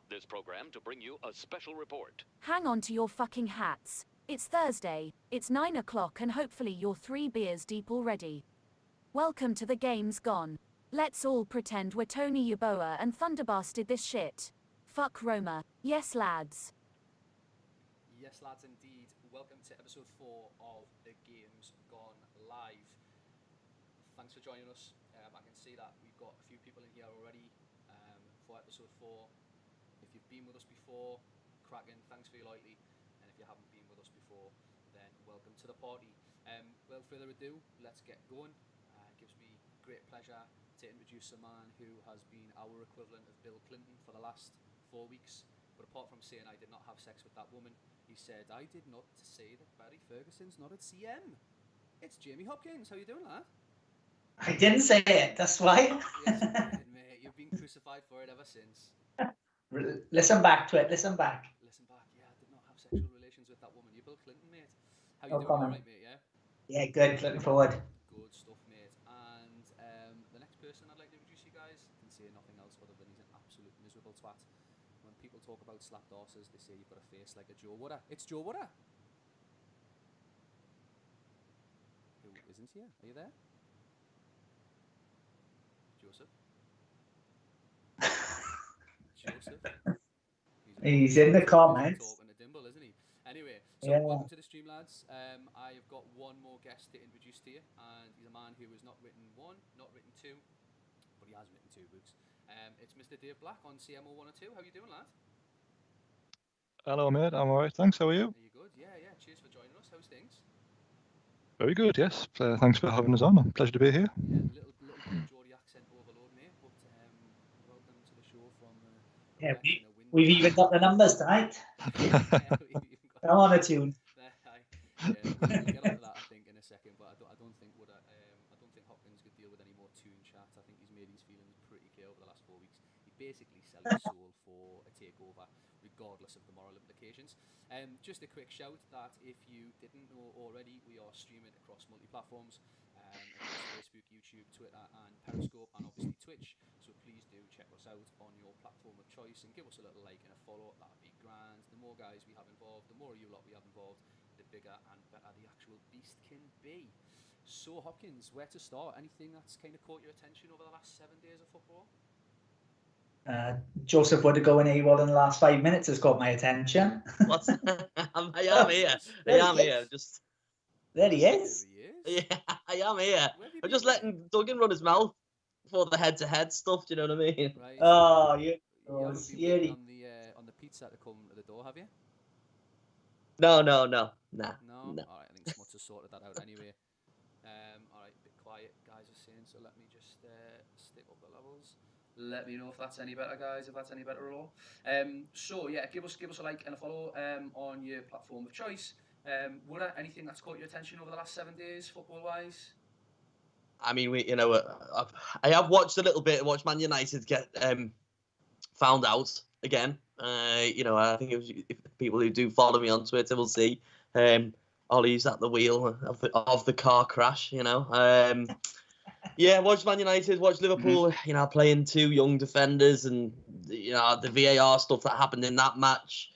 This program to bring you a special report. Hang on to your fucking hats. It's Thursday, it's 9 o'clock and hopefully you're 3 beers deep already. Welcome to The Game's Gone. Let's all pretend we're Tony Yeboah and Thunderbasted this shit. Fuck Roma. Yes, lads. Yes, lads, indeed. Welcome to episode 4 of The Game's Gone Live. Thanks for joining us. I can see that we've got a few people in here already for episode 4. If you've been with us before, cracking, thanks for your loyalty. And if you haven't been with us before, then welcome to the party. Without further ado, let's get going. It gives me great pleasure to introduce a man who has been our equivalent of Bill Clinton for the last 4 weeks. But apart from saying I did not have sex with that woman, he said, I did not say that Barry Ferguson's not at CM. It's Jamie Hopkins. How you doing, lad? I didn't say it, that's why. Yes, you did, mate. You've been crucified for it ever since. Listen back to it, listen back. Listen back, yeah, I did not have sexual relations with that woman. You're Bill Clinton, mate. How you doing? All right, mate, yeah? Yeah, good, looking forward. Good stuff, mate. And the next person I'd like to introduce you guys can say nothing else other than he's an absolute miserable twat. When people talk about slapped arses, they say you've got a face like a Joe Woodder. It's Joe Woodder. Who isn't here? Are you there? Joseph? Joseph? He's in the comments. Talking to Dimble, isn't he? Anyway, so yeah. Welcome to the stream, lads. I have got one more guest to introduce to you, and he's a man who has not written one, not written two, but he has written 2 books. It's Mr. Dave Black on CMO 102. How you doing, lad? Hello, mate. I'm alright, thanks. How are you? Are you good? Yeah. Cheers for joining us. How's things? Very good, yes. Thanks for having us on. Pleasure to be here. Yeah, little bit of Geordie accent overload, mate, but welcome to the show from... yeah, we've even got the numbers tonight. Come on a tune. We'll get on to that, I think, in a second, but I don't think Hopkins could deal with any more tune chat. I think he's made his feelings pretty clear over the last 4 weeks. He basically sells his soul for a takeover, regardless of the moral implications. Just a quick shout that if you didn't know already, we are streaming across multi-platforms, across Facebook, YouTube, Twitter, and Periscope, and obviously Twitch. So please do check us out on your platform of choice and give us a little like and a follow. That'd be grand. The more guys we have involved, the more of you lot we have involved, the bigger and better the actual beast can be. So Hopkins, where to start? Anything that's kind of caught your attention over the last 7 days of football? Joseph Woodder going AWOL in the last 5 minutes has caught my attention. What? I am here. I am here. Just there he is. Yeah, I am here. I'm just letting Duggan run his mouth for the head-to-head stuff. Do you know what I mean? Right. Oh, you haven't been waiting on the pizza to come to the door, have you? No. No. No. All right. I think Smuts has sorted that out anyway. All right. A bit quiet, guys are saying. So let me just stick up the levels. Let me know if that's any better, guys. If that's any better at all. So yeah, give us a like and a follow on your platform of choice. Woodder, anything that's caught your attention over the last 7 days, football-wise? I mean, I have watched a little bit. Watched Man United get found out again. I think it was, if people who do follow me on Twitter will see Ollie's at the wheel of the car crash. Yeah, watch Man United, watch Liverpool, you know, playing 2 young defenders, and you know the VAR stuff that happened in that match.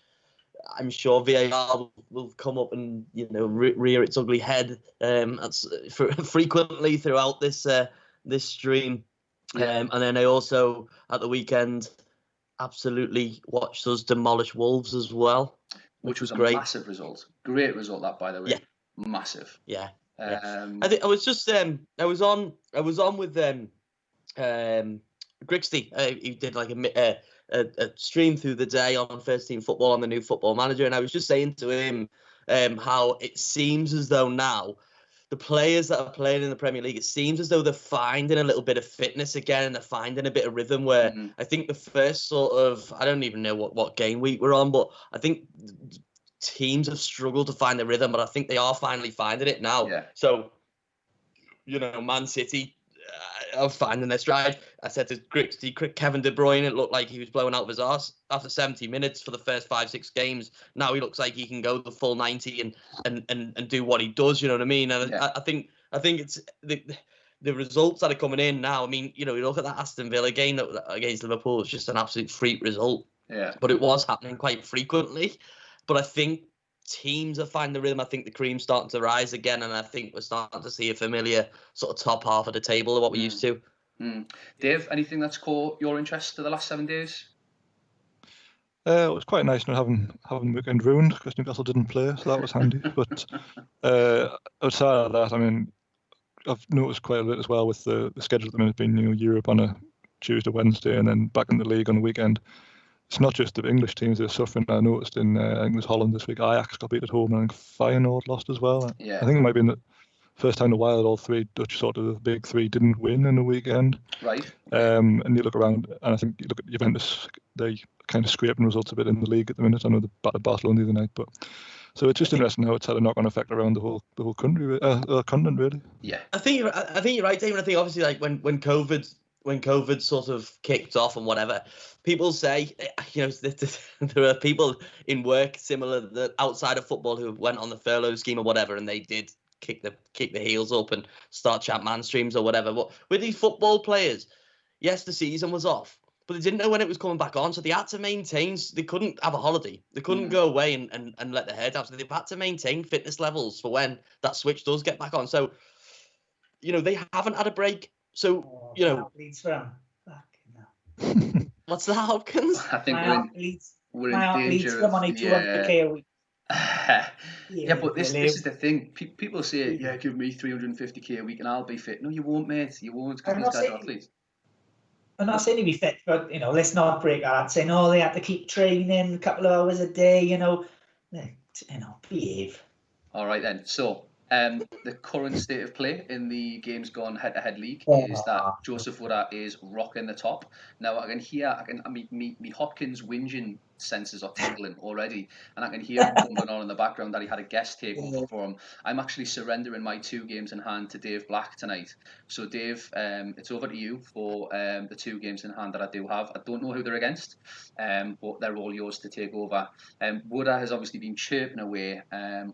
I'm sure VAR will come up and, you know, rear its ugly head frequently throughout this stream. And then I also at the weekend absolutely watched us demolish Wolves as well, which was a great. massive result. Great result, that, by the way. Yeah. Massive. Yeah. I think I was just I was on with Grixty. He did like a stream through the day on First Team Football on the new Football Manager, and I was just saying to him how it seems as though now the players that are playing in the Premier League, it seems as though they're finding a little bit of fitness again, and they're finding a bit of rhythm. Where I think the first sort of, I don't even know what game week we're on, but I think teams have struggled to find the rhythm, but I think they are finally finding it now. Yeah. So, you know, Man City are finding their stride. I said to Grixty, Kevin De Bruyne, it looked like he was blowing out of his arse after 70 minutes for the first 5-6 games. Now he looks like he can go the full 90 and do what he does. You know what I mean? And I think it's the results that are coming in now. I mean, you know, you look at that Aston Villa game against Liverpool. It's just an absolute freak result. Yeah. But it was happening quite frequently. But I think teams are finding the rhythm. I think the cream's starting to rise again, and I think we're starting to see a familiar sort of top half of the table of what we used to. Dave, anything that's caught your interest for the last 7 days? It was quite nice not having the weekend ruined because Newcastle didn't play, so that was handy. But outside of that, I mean, I've noticed quite a bit as well with the schedule at the minute being, you know, Europe on a Tuesday, Wednesday, and then back in the league on the weekend. It's not just the English teams that are suffering. I noticed in I think it was Holland this week, Ajax got beat at home, and I think Feyenoord lost as well. Yeah. I think it might be the first time in a while that all 3 Dutch sort of the big 3 didn't win in the weekend. Right. And you look around, and I think you look at Juventus, they kind of scraping results a bit in the league at the minute. I know they battered Barcelona the other night, but so it's just interesting how it's had a knock-on effect around the whole country, continent, really. Yeah. I think you're right, David. I think obviously like when COVID sort of kicked off and whatever, people say, you know, there are people in work similar that outside of football who went on the furlough scheme or whatever, and they did kick the heels up and start Chapman streams or whatever. But with these football players, yes, the season was off, but they didn't know when it was coming back on, so they had to maintain. They couldn't have a holiday. They couldn't go away and let their head down. So they've had to maintain fitness levels for when that switch does get back on. So, you know, they haven't had a break. So, you know, what's that, Hopkins? I think we're in danger of money 200k a week. Yeah, but this is the thing. People say, yeah, give me 350k a week and I'll be fit. No, you won't, mate. You won't. I'm not saying to be fit, but, you know, let's not break our hearts saying, oh, they have to keep training a couple of hours a day, you know. Behave. All right, then. So, the current state of play in the Games Gone head-to-head league is that Joseph Woodard is rocking the top. Now, I mean, me Hopkins whinging senses are tingling already, and I can hear him bumping on in the background that he had a guest take over for him. I'm actually surrendering my 2 games in hand to Dave Black tonight. So, Dave, it's over to you for the 2 games in hand that I do have. I don't know who they're against, but they're all yours to take over. Woodard has obviously been chirping away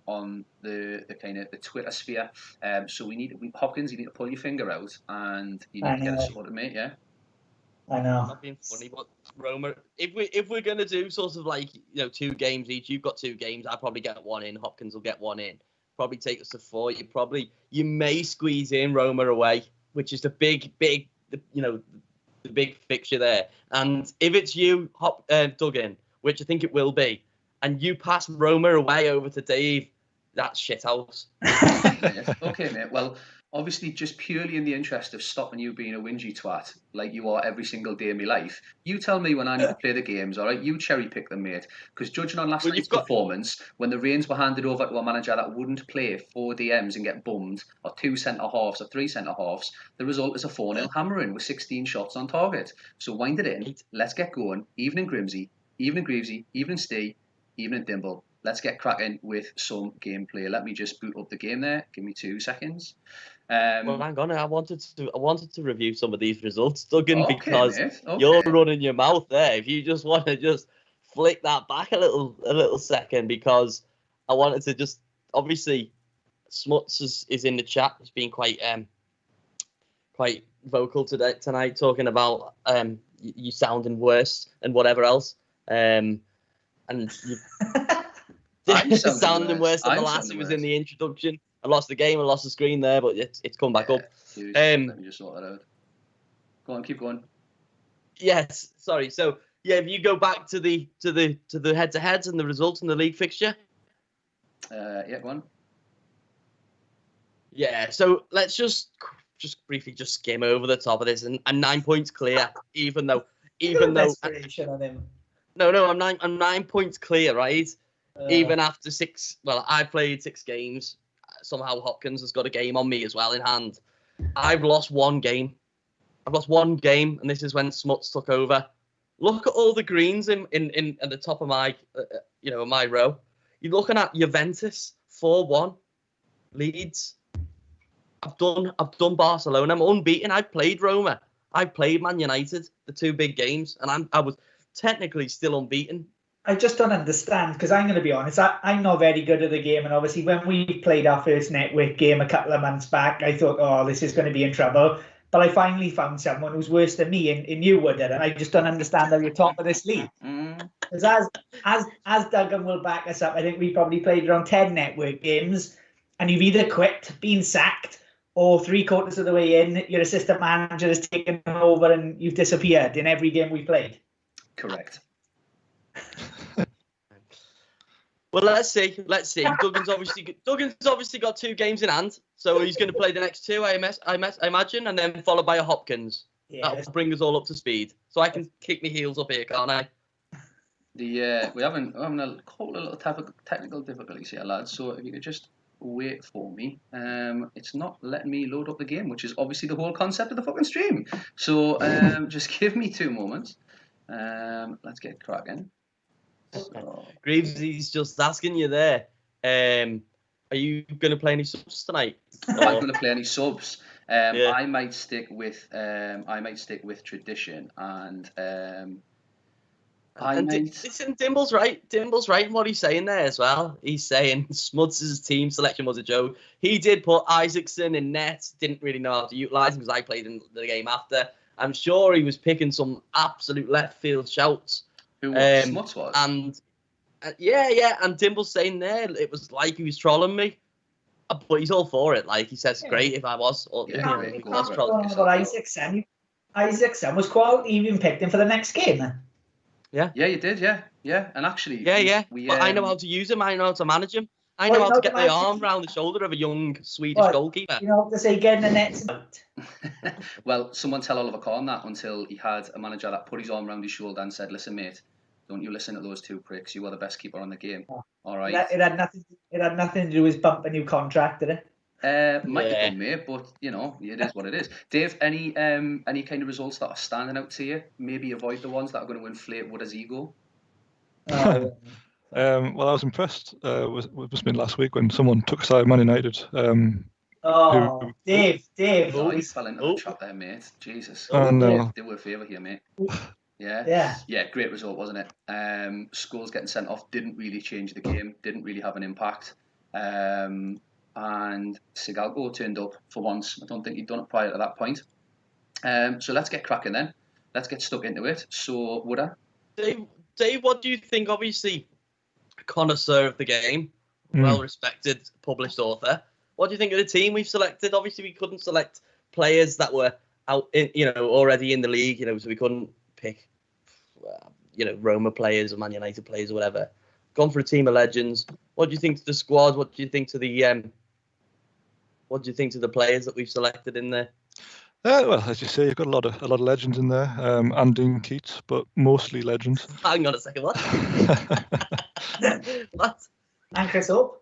on the kind of the Twitter sphere. So Hopkins, you need to pull your finger out and you need to get us sorted, mate. Yeah. I know. Not being funny, but Roma, if we're gonna do sort of like, you know, 2 games each, you've got 2 games, I'll probably get 1 in. Hopkins will get 1 in. Probably take us to 4. You may squeeze in Roma away, which is the big, you know, the big fixture there. And if it's you, Duggan, which I think it will be, and you pass Roma away over to Dave, that's shithouse. Okay, mate. Well, obviously, just purely in the interest of stopping you being a whingy twat like you are every single day of my life, you tell me when I need to play the games, all right? You cherry pick them, mate. Because judging on last night's performance, when the reins were handed over to a manager that wouldn't play 4 DMs and get bummed, or 2 centre-halves or 3 centre-halves, the result is a 4-0 hammering with 16 shots on target. So wind it in, let's get going. Evening Grimsey, evening Greavesy, evening Stee, evening Dimble. Let's get cracking with some gameplay. Let me just boot up the game there. Give me 2 seconds. Well, hang on. I wanted to review some of these results, Duggan, okay, because okay. You're running your mouth there. If you just want to just flick that back a little second, because I wanted to just, obviously, Smuts is in the chat. He's been quite quite vocal tonight, talking about you sounding worse and whatever else. And you sounding worse than the last who was in the introduction. I lost the game, I lost the screen there, but it's come back up. Let me just sort that out. Go on, keep going. Yes, sorry. So yeah, if you go back to the head-to-heads and the results in the league fixture. Yeah, go on. Yeah, so let's just briefly skim over the top of this, and 9 points clear, even though on him. No, I'm 9 points clear, right? Even after 6. Well, I played 6 games. Somehow Hopkins has got a game on me as well in hand. I've lost one game. And this is when Smuts took over. Look at all the greens in at the top of my my row. You're looking at Juventus 4-1, Leeds. I've done Barcelona. I'm unbeaten. I've played Roma. I've played Man United, the 2 big games, and I was technically still unbeaten. I just don't understand, because I'm going to be honest, I'm not very good at the game, and obviously when we played our first network game a couple of months back, I thought, oh, this is going to be in trouble. But I finally found someone who's worse than me in you, Woodard, and I just don't understand how you're top of this league. Because as Duggan will back us up, I think we probably played around 10 network games, and you've either quit, been sacked, or 3/4 of the way in, your assistant manager has taken over and you've disappeared in every game we played. Correct. Well, let's see. Duggan's obviously got 2 games in hand, so he's going to play the next 2, I imagine, and then followed by a Hopkins. Yeah. That'll bring us all up to speed. So I can kick my heels up here, can't I? We're having a couple of little technical difficulties here, lads. So if you could just wait for me. It's not letting me load up the game, which is obviously the whole concept of the fucking stream. So just give me 2 moments. Let's get cracking. So. Greaves, he's just asking you there. Are you going to play any subs tonight? I'm not going to play any subs. Yeah. I might stick with tradition and. Listen, Dimble's right. Dimble's right in what he's saying there as well. He's saying Smuds' team selection was a joke. He did put Isaacson in net. Didn't really know how to utilise him because I played in the game after. I'm sure he was picking some absolute left field shouts. Who Smuts was? And yeah. And Dimble's saying there it was like he was trolling me. But he's all for it. Like he says, great if I was. Or, Isaacson was quality. You even picked him for the next game. Yeah, you did, yeah. And actually, but I know how to use him. I know how to manage him. I know how to get my arm around the shoulder of a young Swedish goalkeeper. You know what to say, getting the nets out. Well, someone tell Oliver Kahn that until he had a manager that put his arm around his shoulder and said, "Listen, mate, don't you listen to those 2 pricks. You are the best keeper on the game." All right. It had nothing to do with bump a new contract, did it? Might have done, mate, but it is what it is. Dave, any kind of results that are standing out to you? Maybe avoid the ones that are going to inflate Woodard's ego. Well, I was impressed. It must have been last week when someone took aside Man United. Dave. Oh, he fell into the trap there, mate. Jesus. Oh, no. Do a favour here, mate. Yeah. Great result, wasn't it? Scholes getting sent off didn't really change the game. Didn't really have an impact. And Sigalgo turned up for once. I don't think he'd done it prior to that point. So let's get cracking then. Let's get stuck into it. So, Woodard? Dave, what do you think? Obviously, connoisseur of the game, well-respected published author. What do you think of the team we've selected? Obviously, we couldn't select players that were out, already in the league. So we couldn't pick, Roma players or Man United players or whatever. Gone for a team of legends. What do you think to the squad? What do you think to the What do you think to the players that we've selected in there? Well, as you say, you've got a lot of legends in there, and Dean Keats, but mostly legends. Hang on a second, what? What? Anchor us up.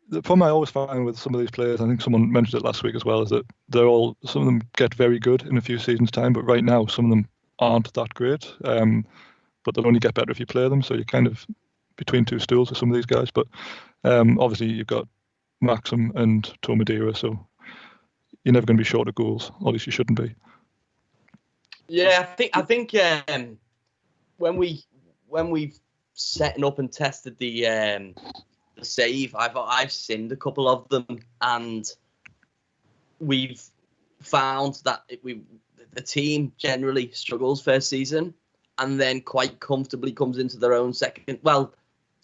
The problem I always find with some of these players, I think someone mentioned it last week as well, is that some of them get very good in a few seasons' time, but right now some of them aren't that great. But they'll only get better if you play them, so you're kind of between 2 stools with some of these guys. But obviously you've got Maxim and Tomadera, so you're never going to be short of goals. At least you shouldn't be. Yeah, I think when we've setting up and tested the save, I've sinned a couple of them, and we've found that the team generally struggles first season and then quite comfortably comes into their own second. Well,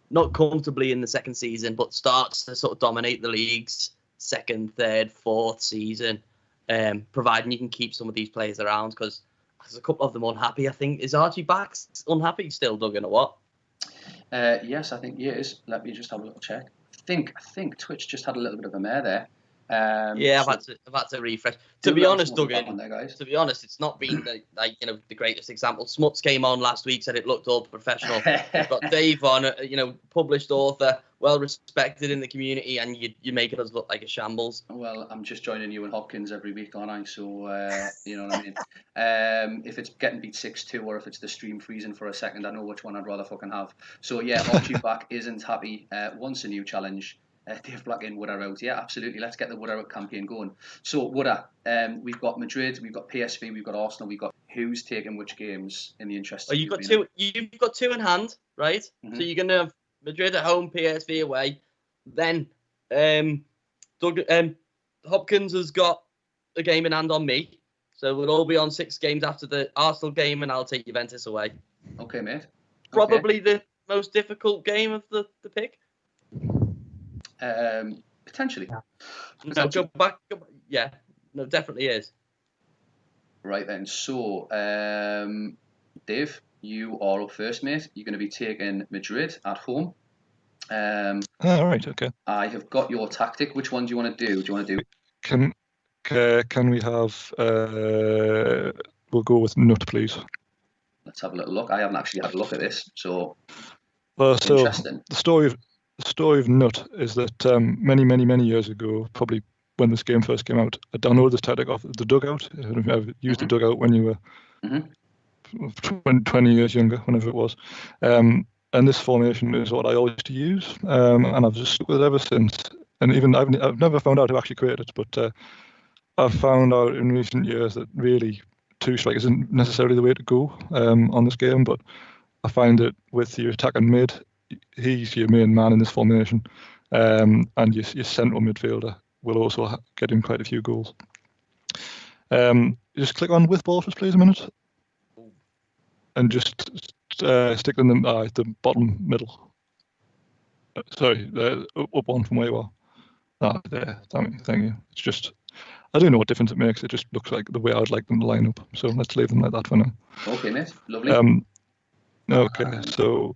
not comfortably in the second season, but starts to sort of dominate the league's second, third, fourth season, providing you can keep some of these players around, because there's a couple of them unhappy. I think, is Archie Bax unhappy still, Duggan, or what? Yes, I think he is. Let me just have a little check. I think Twitch just had a little bit of a mare there. Yeah, I've had to refresh. To be honest, Duggan, to be honest, it's not been the greatest example. Smuts came on last week, said it looked all professional. We've got Dave on, published author, well respected in the community, and you're making us look like a shambles. Well, I'm just joining you and Hopkins every week, aren't I? So you know what I mean. If it's getting beat 6-2 or if it's the stream freezing for a second, I know which one I'd rather fucking have. So yeah, Archie back isn't happy. Wants a new challenge. Dave Black in Wood are out. Yeah, absolutely. Let's get the Wood are out campaign going. So Wood, we've got Madrid, we've got PSV, we've got Arsenal, we've got who's taking which games in the interest. Oh, you've got two. You've got two in hand, right? Mm-hmm. So you're gonna have Madrid at home, PSV away. Then Hopkins has got a game in hand on me. So we'll all be on 6 games after the Arsenal game, and I'll take Juventus away. Okay, mate. Probably the most difficult game of the pick. Potentially. No, go back. Yeah, no, definitely is. Right then. So, Dave, you are up first, mate. You're going to be taking Madrid at home. All right. Okay. I have got your tactic. Which one do you want to do? Do you want to do? Can we have? We'll go with Nut, please. Let's have a little look. I haven't actually had a look at this, so. Well, so the story of Nut is that many years ago, probably when this game first came out, I downloaded this tactic off the Dugout. I've used the Dugout when you were 20 years younger, whenever it was. And this formation is what I always used to use, and I've just stuck with it ever since. And even I've never found out who actually created it, but I've found out in recent years that really 2 strike isn't necessarily the way to go on this game. But I find that with your attack and mid, he's your main man in this formation, and your central midfielder will also get him quite a few goals. Just click on with ball for us, please, a minute, and just stick them in the bottom middle. Sorry, up one from where you are. There. Thank you. It's just, I don't know what difference it makes. It just looks like the way I would like them to line up. So let's leave them like that for now. Okay, mate. Lovely. Okay, so